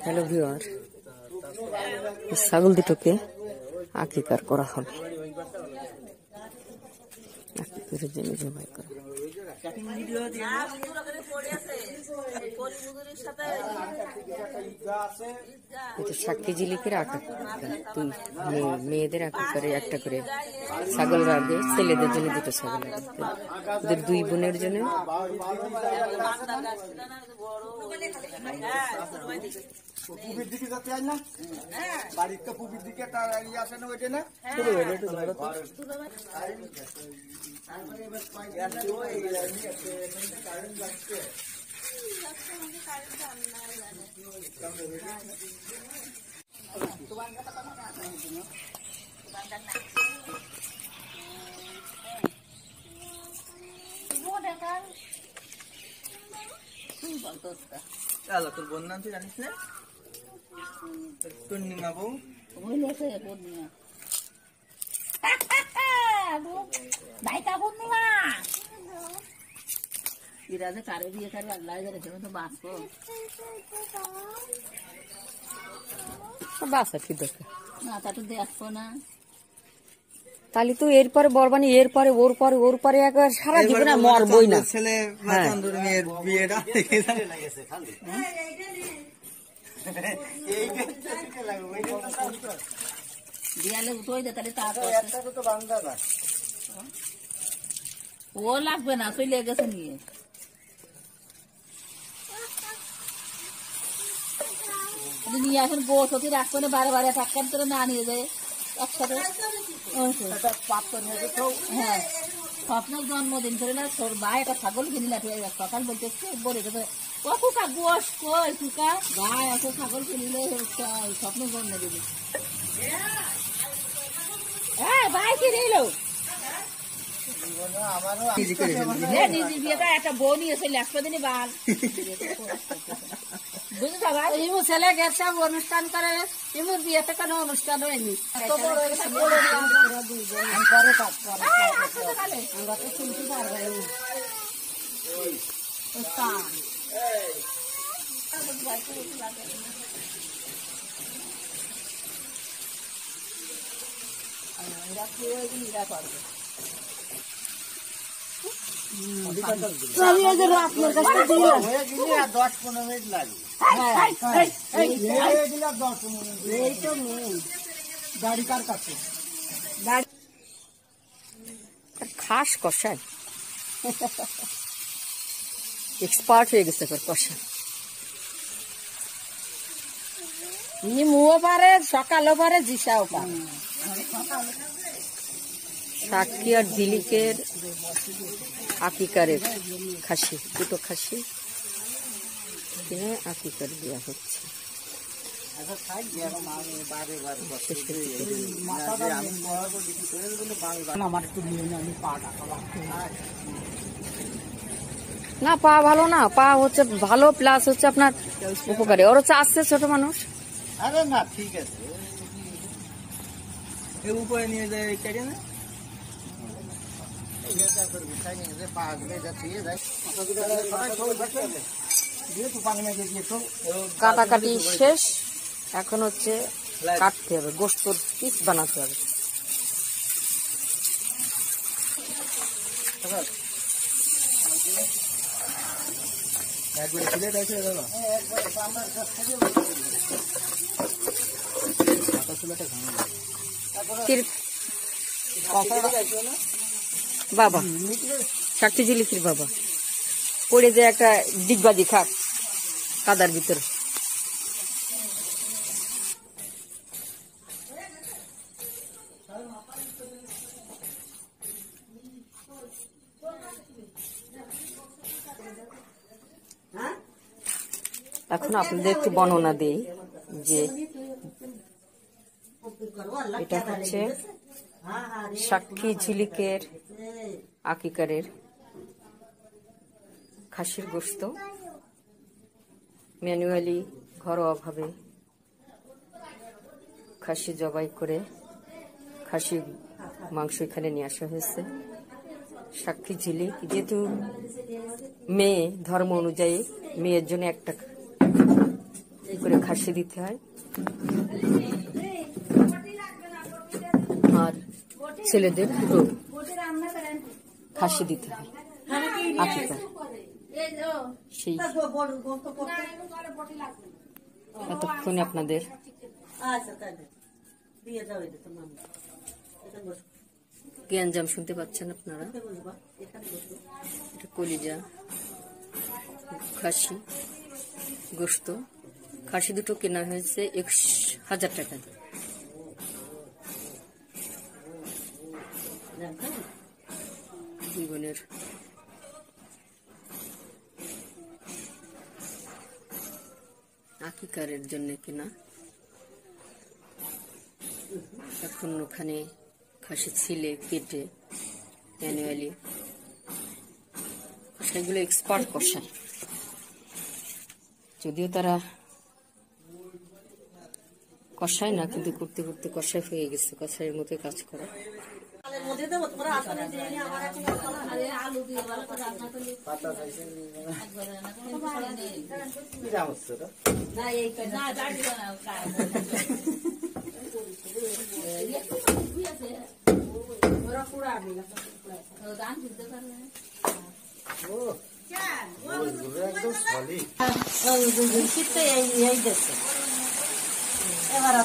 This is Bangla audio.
হ্যালো ভিউয়ার, ছাগল দুটোকে আকিকার করা হবে। আকিকারের জন্য জবাই করা। এটা সাক্ষী ঝিলিকের আকিকা, দুই মেয়েদের আকিকারে একটা করে ছাগল রাখবে, ছেলেদের জন্য দুটো ছাগল রাখবে, ওদের দুই বোনের জন্য। পুবির দিকে যাতে আয় না, বাড়ির তো পুবির দিকে তার আসে না, ওইটা না তোর বোন নাম তুই জানিস না? পূর্ণিমা বউ পূর্ণিমা এরা যে কারে বিয়ে কারে আল্লাহ জানে, তুমি তো বাঁচবো বাসা কি দরকার না, তা তো দেখবো না। তাহলে তো এরপরে বলবানি, এরপরে ওর পরে ওর পরে একবার সারা জীবনে মরবই না। ছেলে মেয়ের বিয়েটা বিয়ালে উঠোই দে, তাহলে তো বান্ধা না, ও লাগবে না, চলে গেছে নিয়ে। নিয়ে আসেন বউ সতী রাখবে না, বারে বারে টাক্কার করে না নিয়ে যায় একসাথে। হ্যাঁ, স্বপ্নের জন্মদিন করে না, তোর ভাই একটা ছাগল কিনিলা, সকাল বলতে বলে কত কাগজ কই টুকা গায়ে এত ছাগল কিনিলে স্বপ্নের জন্মদিন। হ্যাঁ ভাই কি দিল নিজের বিয়েটা একটা বউ নিয়েছে, একশো দিনই বাল বুঝতে ভাই। ইমু ছেলে গেছে অনুষ্ঠান করে, ইমুর বিয়েতে কোনো অনুষ্ঠান হয়নি। খাস কষায় এক্সপার্ট হয়ে গেছে কষা। নিমুও পারে, সকালও পারে, জিসাও পারে। সাক্ষী আর ঝিলিকের আকিকারের খাসি, দুটো খাসি কিনে আকিকার দেওয়া হচ্ছে। না পা ভালো না, পা হচ্ছে ভালো প্লাস হচ্ছে আপনার উপকারী। ওর হচ্ছে আসছে ছোট মানুষ। আরে না ঠিক আছে, উপরে নিয়ে যায় না কাটাকাটি শেষ, এখন হচ্ছে কাটতে হবে, গোস্তর পিস বানাতে হবে। বাবা সাক্ষী ঝিলিকির বাবা পড়ে যে একটা ডিগবাজি খাক কাদার ভিতরে। এখন আপনাদের একটু বর্ণনা দেই যে এটা হচ্ছে সাক্ষী ঝিলিকের আকিকারের খাসির গোস্ত, ম্যানুয়ালি ঘরোয়াভাবে খাসি জবাই করে খাসি মাংস এখানে নিয়ে আসা হয়েছে। সাক্ষী ঝিলিক, যেহেতু মেয়ে ধর্ম অনুযায়ী মেয়ের জন্য একটা করে খাসি দিতে হয়, আর ছেলেদের দুটো খাসি দিতে হয় আকিকার। সেই এতক্ষণে আপনাদের জ্ঞানজাম শুনতে পাচ্ছেন আপনারা। এটা কলিজা, খাসি, গোস্ত। খাসি দুটো কেনা হয়েছে 1000 টাকা দিয়ে। দুই বোনের আকিকারের জন্য কেনা। এখন ওখানে খাসি ছিলে কেটে ম্যানুয়ালি কষাইগুলো এক্সপার্ট কষায়, যদিও তারা কষায় না, কিন্তু করতে করতে কষাই হয়ে গেছে, কষাইয়ের মতো কাজ করে। এবার